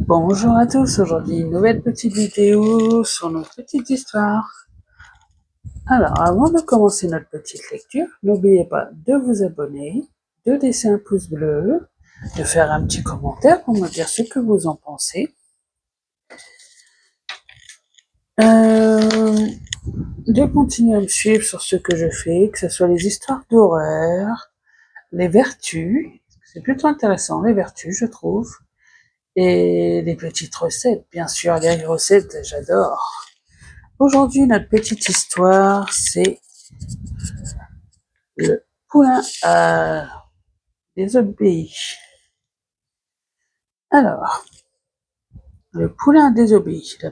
Bonjour à tous, aujourd'hui une nouvelle petite vidéo sur notre petite histoire. Alors, avant de commencer notre petite lecture, n'oubliez pas de vous abonner, de laisser un pouce bleu, de faire un petit commentaire pour me dire ce que vous en pensez. De continuer à me suivre sur ce que je fais, que ce soit les histoires d'horreur, les vertus, c'est plutôt intéressant les vertus je trouve, et les petites recettes, bien sûr les recettes j'adore. Aujourd'hui, notre petite histoire, c'est le poulain à désobéi. Alors, le poulain désobéi. La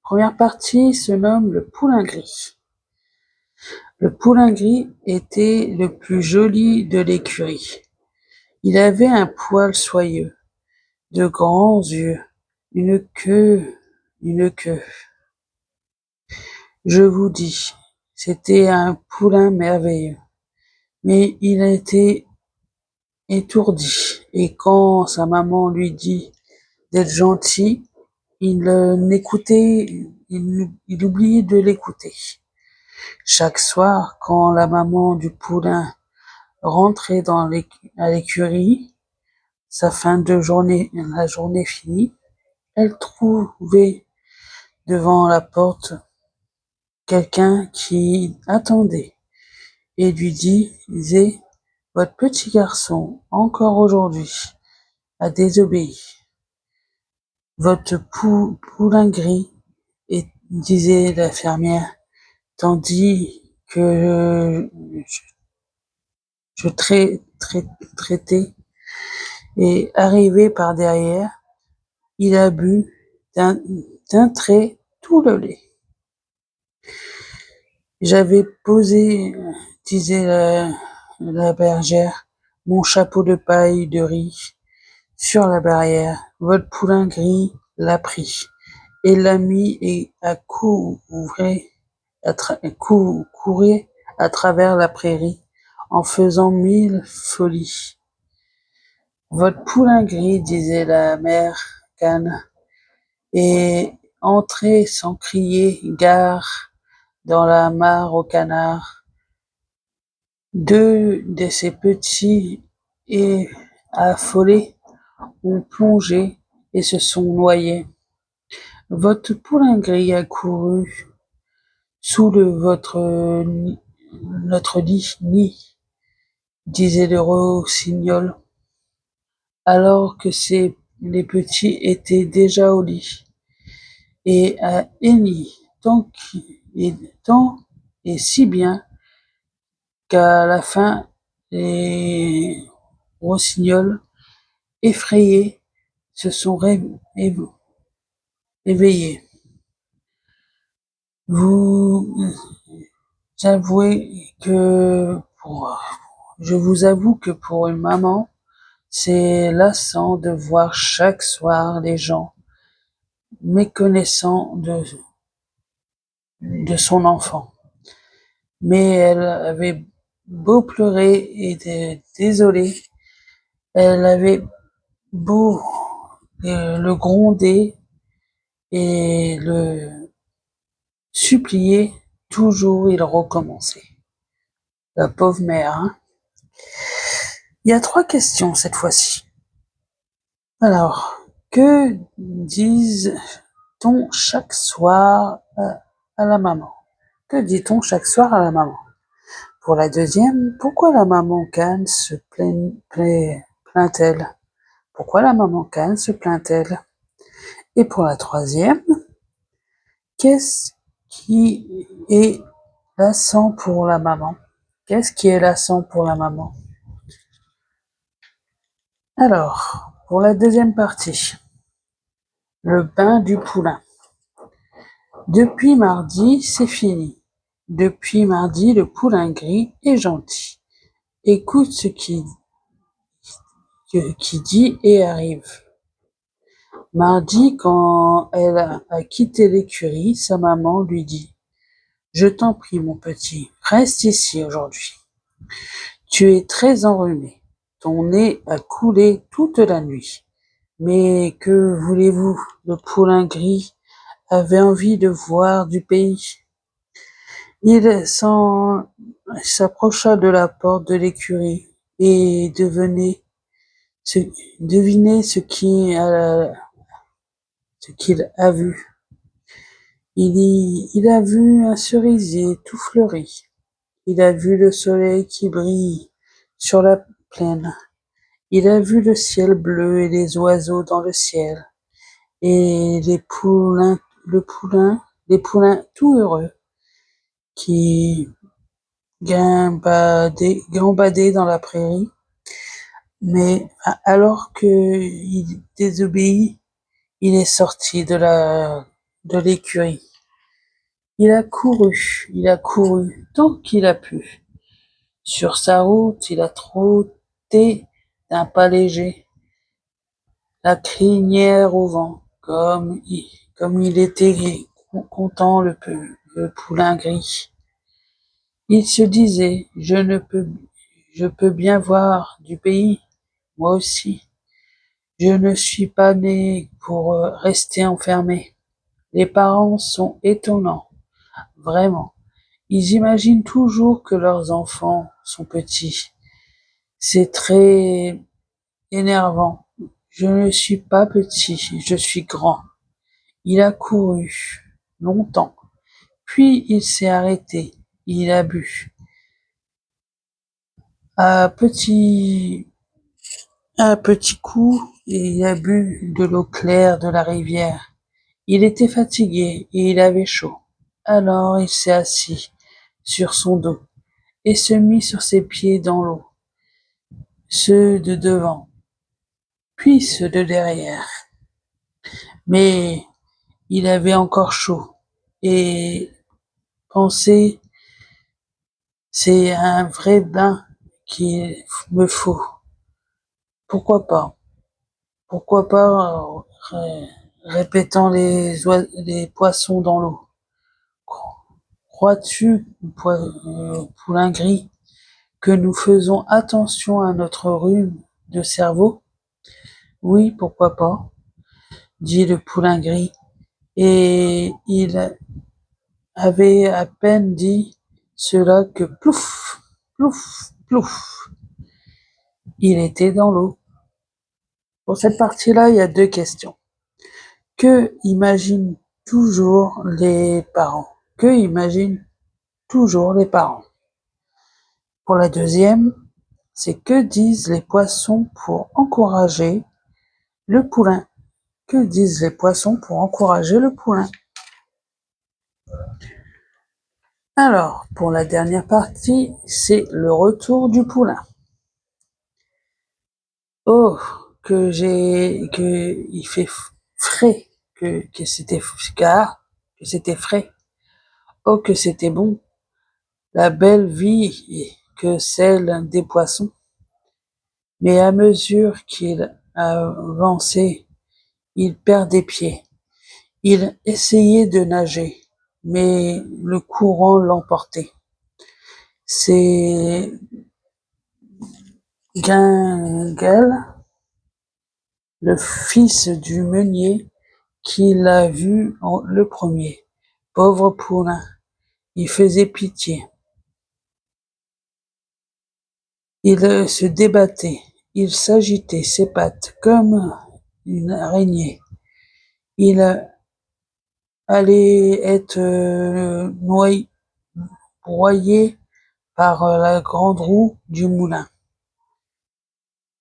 première partie se nomme le poulain gris. Le poulain gris était le plus joli de l'écurie. Il avait un poil soyeux, de grands yeux, une queue. Je vous dis, c'était un poulain merveilleux. Mais il était étourdi, et quand sa maman lui dit d'être gentil, il oubliait de l'écouter. Chaque soir, quand la maman du poulain rentrait à l'écurie, la journée finie, elle trouvait devant la porte quelqu'un qui attendait et lui disait: votre petit garçon, encore aujourd'hui, a désobéi. Votre poulain gris, disait la fermière, tandis que je traitais, et arrivé par derrière, il a bu d'un trait tout le lait. J'avais posé, disait la bergère, mon chapeau de paille de riz sur la barrière. Votre poulain gris l'a pris et l'a mis et a courir à travers la prairie en faisant 1000 folies. Votre poulain gris, disait la mère Cane, est entré sans crier gare dans la mare aux canards. Deux de ses petits et affolés ont plongé et se sont noyés. Votre poulain gris a couru sous notre nid, disait le rossignol, alors que les petits étaient déjà au lit, et a henni tant et si bien qu'à la fin les rossignols, effrayés, se sont éveillés. Je vous avoue que pour une maman, c'est lassant de voir chaque soir les gens méconnaissants de son enfant. Mais elle avait beau pleurer et être désolée, elle avait beau le gronder et le supplier, toujours il recommençait. La pauvre mère, hein. Il y a 3 questions cette fois-ci. Alors, que dit-on chaque soir à la maman? Que dit-on chaque soir à la maman? Pour la deuxième, pourquoi la maman Cane se plaint-elle? Pourquoi la maman Cane se plaint-elle? Et pour la troisième, qu'est-ce qui est lassant pour la maman? Qu'est-ce qui est lassant pour la maman? Alors, pour la deuxième partie, le bain du poulain. Depuis mardi, c'est fini. Depuis mardi, le poulain gris est gentil. Écoute ce qu'il dit et arrive. Mardi, quand elle a quitté l'écurie, sa maman lui dit: je t'en prie, mon petit, reste ici aujourd'hui. Tu es très enrhumé. Ton nez a coulé toute la nuit. Mais que voulez-vous, le poulain gris avait envie de voir du pays. Il s'approcha de la porte de l'écurie et ce, devinez ce qu'il a vu. Il a vu un cerisier tout fleuri. Il a vu le soleil qui brille sur la plaine. Il a vu le ciel bleu et les oiseaux dans le ciel. Et les poulains tout heureux qui gambadaient dans la prairie. Mais alors qu'il désobéit, il est sorti de l'écurie. Il a couru tant qu'il a pu. Sur sa route, il a trotté d'un pas léger, la crinière au vent, comme il était content le poulain gris. Il se disait, je peux bien voir du pays, moi aussi. Je ne suis pas né pour rester enfermé. Les parents sont étonnants, vraiment. Ils imaginent toujours que leurs enfants sont petits. C'est très énervant. Je ne suis pas petit, je suis grand. Il a couru longtemps, puis il s'est arrêté. Il a bu. À petit, à petit coup, il a bu de l'eau claire de la rivière. Il était fatigué et il avait chaud. Alors il s'est assis sur son dos et se mit sur ses pieds dans l'eau, ceux de devant, puis ceux de derrière. Mais il avait encore chaud et pensait, c'est un vrai bain qu'il me faut. Pourquoi pas? Pourquoi pas, répétant les poissons dans l'eau. Crois-tu, poulain gris, que nous faisons attention à notre rhume de cerveau? Oui, pourquoi pas, dit le poulain gris, et il avait à peine dit cela que plouf, plouf, plouf, il était dans l'eau. Pour cette partie-là, il y a deux questions. Que imaginent toujours les parents? Que imaginent toujours les parents? Pour la deuxième, c'est que disent les poissons pour encourager le poulain? Que disent les poissons pour encourager le poulain? Alors, pour la dernière partie, c'est le retour du poulain. Oh, que il fait frais, que c'était que c'était frais. Oh, que c'était bon, la belle vie que celle des poissons. Mais à mesure qu'il avançait, il perdait pied. Il essayait de nager, mais le courant l'emportait. C'est Guinguel, le fils du meunier, qui l'a vu le premier. Pauvre poulain, il faisait pitié. Il se débattait, il s'agitait ses pattes comme une araignée. Il allait être broyé par la grande roue du moulin.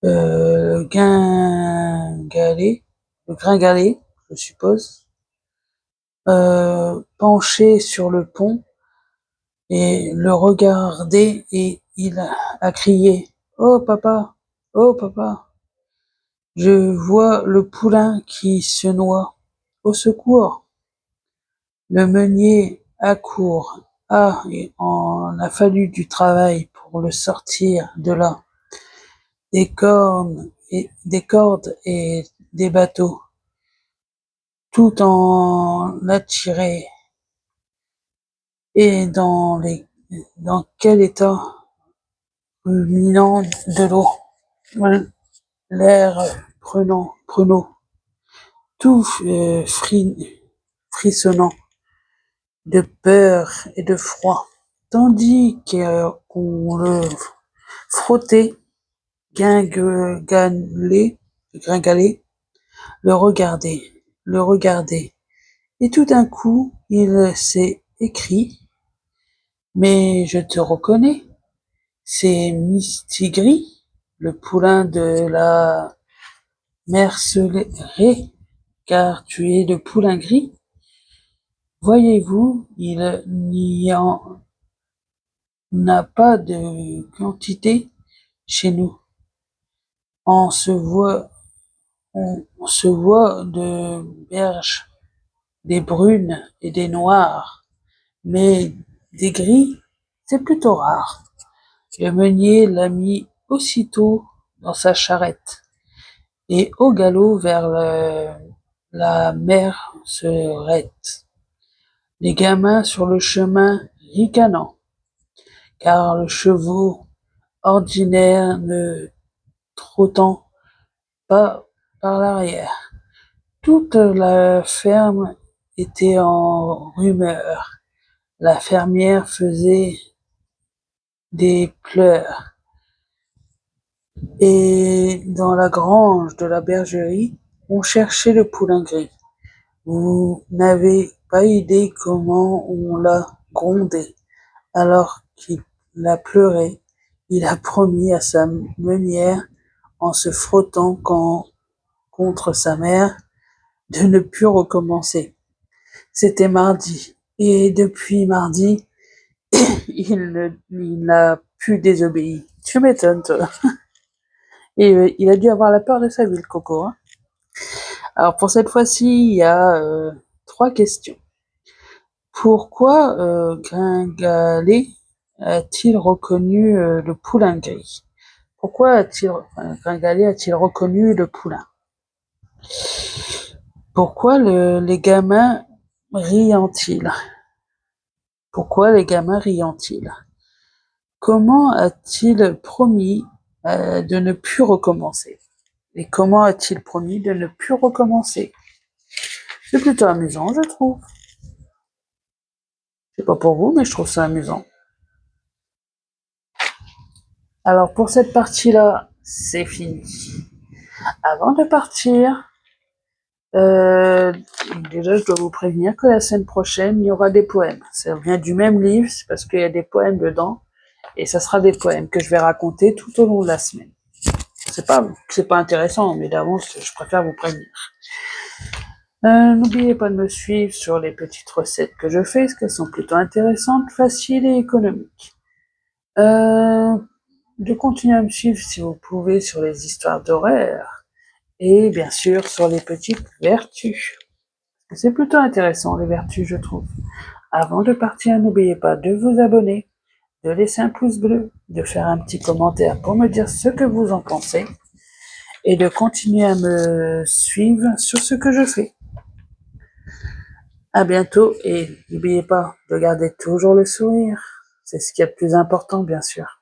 Le gringalet, je suppose, penché sur le pont et le regardait et il a crié: oh papa, je vois le poulain qui se noie. Au secours! Le meunier accourt. Ah, il en a fallu du travail pour le sortir de là. Des cordes et des bateaux, tout en attiré. Et dans quel état ruminant de l'eau, l'air prenant tout frissonnant de peur et de froid, tandis qu'on le frottait, gringalait, le regardait, et tout d'un coup, il s'est écrit: Mais je te reconnais, c'est Mistigris, le poulain de la mercellerie, car tu es le poulain gris. Voyez-vous, il n'y en a pas de quantité chez nous. On se voit, on se voit de berges, des brunes et des noires, mais des gris, c'est plutôt rare. Le meunier l'a mis aussitôt dans sa charrette, et au galop vers la mercerette. Les gamins sur le chemin ricanant, car le chevaux ordinaire ne trottant pas par l'arrière. Toute la ferme était en rumeur. La fermière faisait des pleurs, et dans la grange de la bergerie, on cherchait le poulain gris. Vous n'avez pas idée comment on l'a grondé. Alors qu'il a pleuré, il a promis à sa meunière, en se frottant contre sa mère, de ne plus recommencer. C'était mardi, et depuis mardi, il n'a plus désobéi. Tu m'étonnes, toi. Et il a dû avoir la peur de sa vie, le Coco, hein. Alors pour cette fois-ci, il y a 3 questions. Pourquoi Gringalet a-t-il reconnu le poulain gris? Pourquoi Gringalet a-t-il reconnu le poulain? Pourquoi les gamins riant-ils? Pourquoi les gamins riant-ils? Comment a-t-il promis de ne plus recommencer? Et comment a-t-il promis de ne plus recommencer? C'est plutôt amusant, je trouve. C'est pas pour vous, mais je trouve ça amusant. Alors pour cette partie-là, c'est fini. Avant de partir, déjà je dois vous prévenir que la semaine prochaine, il y aura des poèmes. Ça vient du même livre, c'est parce qu'il y a des poèmes dedans, et ça sera des poèmes que je vais raconter tout au long de la semaine. C'est pas intéressant, mais d'avance, je préfère vous prévenir. N'oubliez pas de me suivre sur les petites recettes que je fais, parce qu'elles sont plutôt intéressantes, faciles et économiques. De continuer à me suivre si vous pouvez sur les histoires d'horaire, et bien sûr sur les petites vertus. C'est plutôt intéressant, les vertus, je trouve. Avant de partir, n'oubliez pas de vous abonner, de laisser un pouce bleu, de faire un petit commentaire pour me dire ce que vous en pensez, et de continuer à me suivre sur ce que je fais. À bientôt, et n'oubliez pas de garder toujours le sourire. C'est ce qui est le plus important, bien sûr.